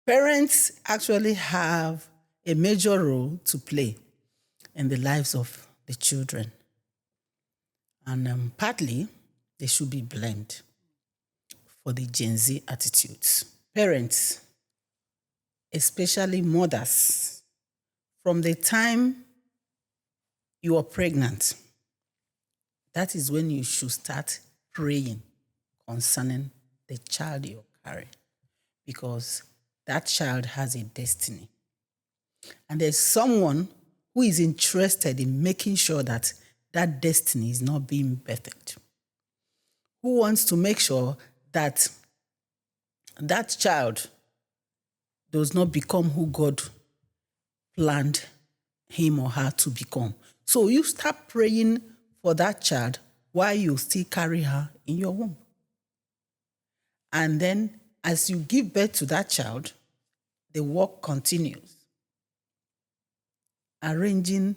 Parents actually have a major role to play in the lives of the children. And partly, they should be blamed for the Gen Z attitudes. Parents, especially mothers, from the time you are pregnant, that is when you should start praying concerning the child you're carrying, because that child has a destiny. And there's someone who is interested in making sure that that destiny is not being birthed, who wants to make sure that that child does not become who God planned him or her to become. So you start praying for that child while you still carry her in your womb. And then as you give birth to that child, the work continues, arranging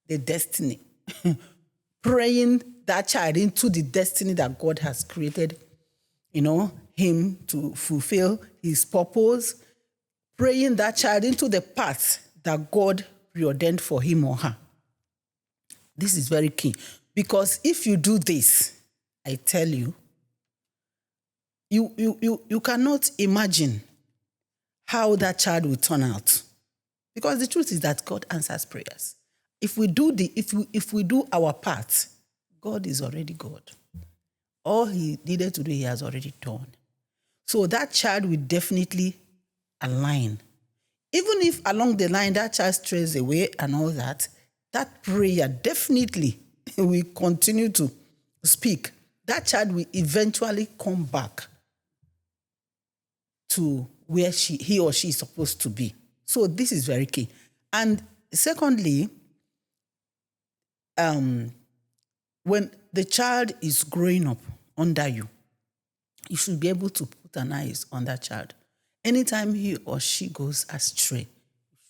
the destiny, praying that child into the destiny that God has created, him to fulfill his purpose, praying that child into the path that God preordained for him or her. This is very key, because if you do this, I tell you, you cannot imagine how that child will turn out. Because the truth is that God answers prayers. If we do our part, God is already God. All he needed to do, he has already done. So that child will definitely align. Even if along the line that child strays away and all that, that prayer definitely will continue to speak. That child will eventually come back to where he or she is supposed to be. So this is very key. And secondly, when the child is growing up under you, you should be able to put an eye on that child. Anytime he or she goes astray, you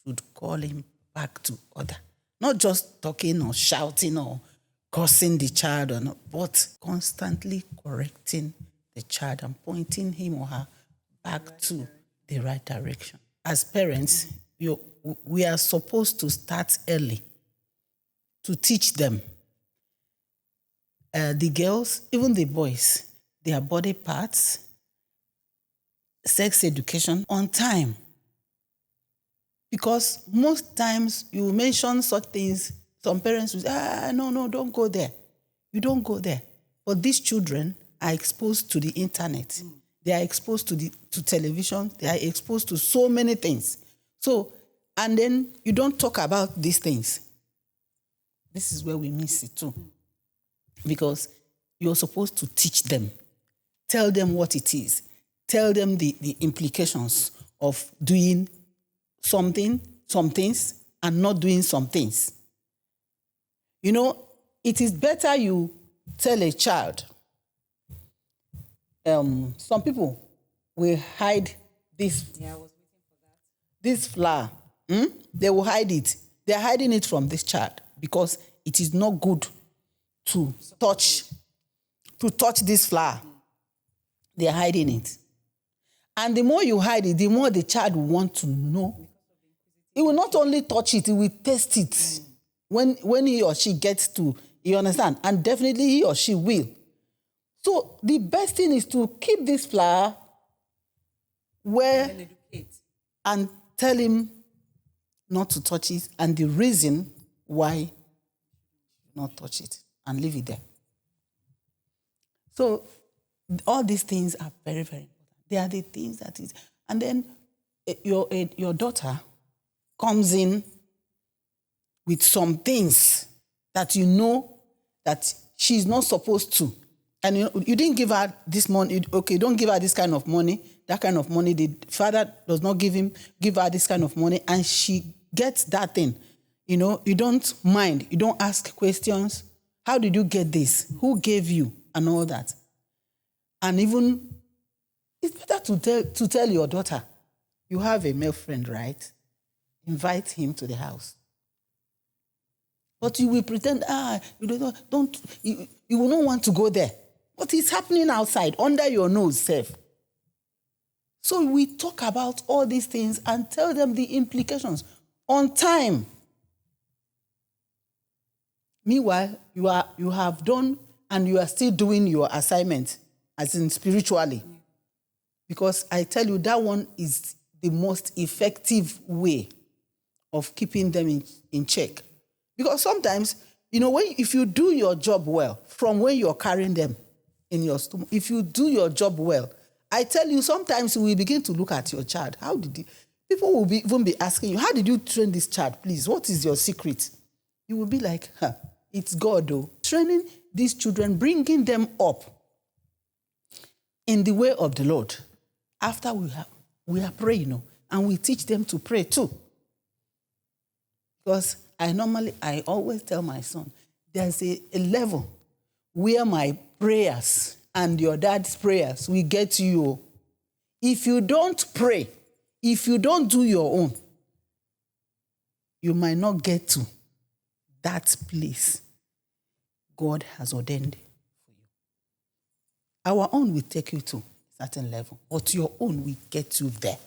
should call him back to order. Not just talking or shouting or cursing the child, but constantly correcting the child and pointing him or her back to the right direction. As parents, we are supposed to start early to teach them. The girls, even the boys, their body parts, sex education on time. Because most times you mention such things, some parents will say, no, don't go there. You don't go there. But these children are exposed to the internet. They are exposed to television. They are exposed to so many things. So, and then you don't talk about these things. This is where we miss it too. Because you're supposed to teach them. Tell them what it is. Tell them the implications of doing some things, and not doing some things. It is better you tell a child. Some people will hide this. Yeah, I was waiting for that. This flower. They will hide it. They are hiding it from this child because it is not good to touch this flower. They are hiding it. And the more you hide it, the more the child will want to know. He will not only touch it, he will taste it. When he or she gets to, you understand? And definitely he or she will. So the best thing is to keep this flower where and tell him not to touch it and the reason why not touch it and leave it there. So all these things are very, very important. They are the things that is. And then your daughter comes in with some things that you know that she's not supposed to. And you didn't give her this money. Okay, don't give her this kind of money, that kind of money. The father does not give her this kind of money, and she gets that thing. You don't mind. You don't ask questions. How did you get this? Who gave you? And all that. And even, it's better to tell your daughter, you have a male friend, right? Invite him to the house. But you will pretend, you will not want to go there. But it's happening outside, under your nose, safe. So we talk about all these things and tell them the implications on time. Meanwhile, you have done and you are still doing your assignment, as in spiritually. Because I tell you, that one is the most effective way of keeping them in check. Because sometimes, if you do your job well, from when you're carrying them in your stomach, if you do your job well, I tell you, sometimes we begin to look at your child. People will even be asking you, how did you train this child, please? What is your secret? You will be like, it's God, though. Training these children, bringing them up in the way of the Lord. After we are praying, and we teach them to pray too. Because I always tell my son, there's a level where my prayers and your dad's prayers will get you. If you don't pray, if you don't do your own, you might not get to that place God has ordained for you. Our own will take you to a certain level, but your own will get you there.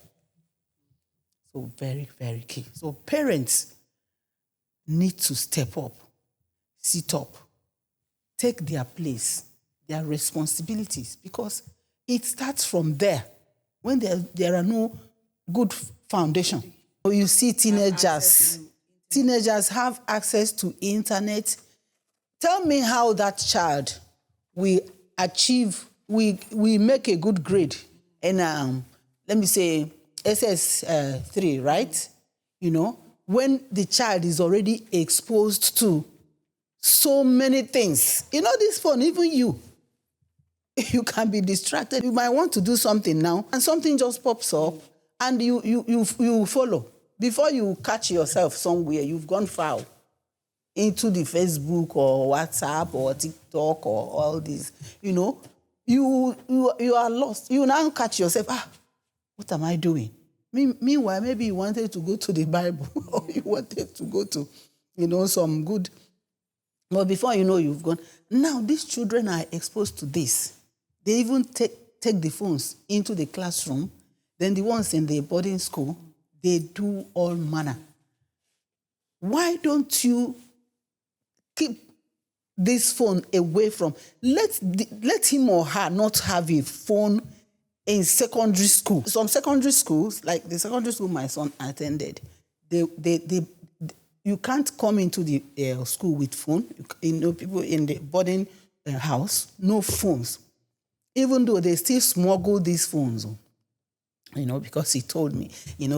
So very, very key. So parents need to step up, sit up, take their place, their responsibilities, because it starts from there. When there are no good foundation. So you see teenagers have access to internet. Tell me how that child will make a good grade in, let me say, SS3, right? When the child is already exposed to so many things. This phone, even you can be distracted. You might want to do something now, and something just pops up, and you follow. Before you catch yourself somewhere, you've gone foul into the Facebook or WhatsApp or TikTok or all this. You are lost. You now catch yourself, what am I doing? Meanwhile, maybe you wanted to go to the Bible or you wanted to go to, some good. But before you know, you've gone. Now, these children are exposed to this. They even take the phones into the classroom. Then the ones in the boarding school, they do all manner. Why don't you keep this phone away from... Let him or her not have a phone in secondary school. Some secondary schools, like the secondary school my son attended, you can't come into the school with phone. People in the boarding house, no phones. Even though they still smuggle these phones, because he told me,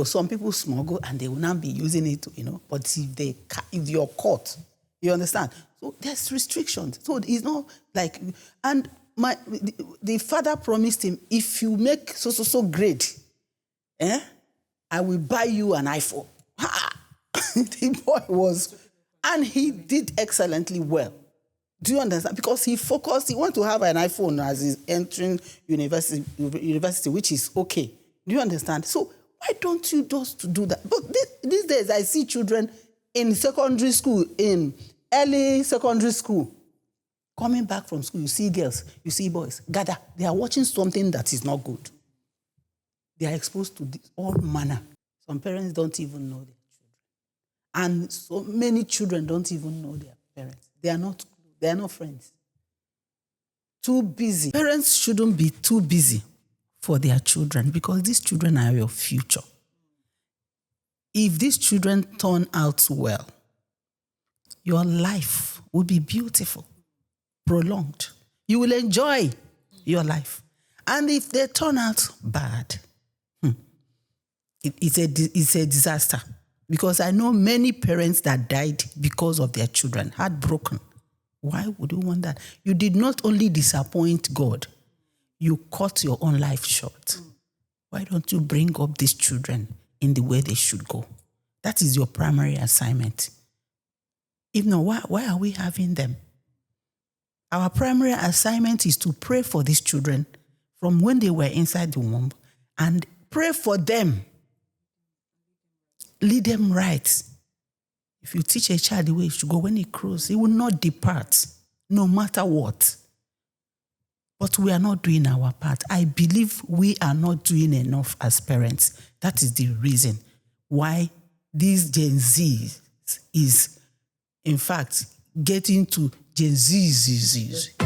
some people smuggle and they will not be using it, but if you're caught, you understand? So there's restrictions. So it's not like, and the father promised him, if you make so grade, I will buy you an iPhone. The boy was, and he did excellently well. Do you understand? Because he focused, he wanted to have an iPhone as he's entering university, which is okay. Do you understand? So why don't you just do that? But these days, I see children in secondary school, in early secondary school, coming back from school, you see girls, you see boys, gather. They are watching something that is not good. They are exposed to all manner. Some parents don't even know their children. And so many children don't even know their parents. They are not friends. Too busy. Parents shouldn't be too busy for their children, because these children are your future. If these children turn out well, your life will be beautiful, prolonged. You will enjoy your life. And if they turn out bad, it's a disaster. Because I know many parents that died because of their children, heartbroken. Why would you want that? You did not only disappoint God, you cut your own life short. Why don't you bring up these children in the way they should go? That is your primary assignment. If not, why are we having them? Our primary assignment is to pray for these children from when they were inside the womb and pray for them. Lead them right. If you teach a child the way he should go, when he grows, he will not depart, no matter what. but we are not doing our part. I believe we are not doing enough as parents. That is the reason why these Gen Z is, in fact, getting to Gen Z.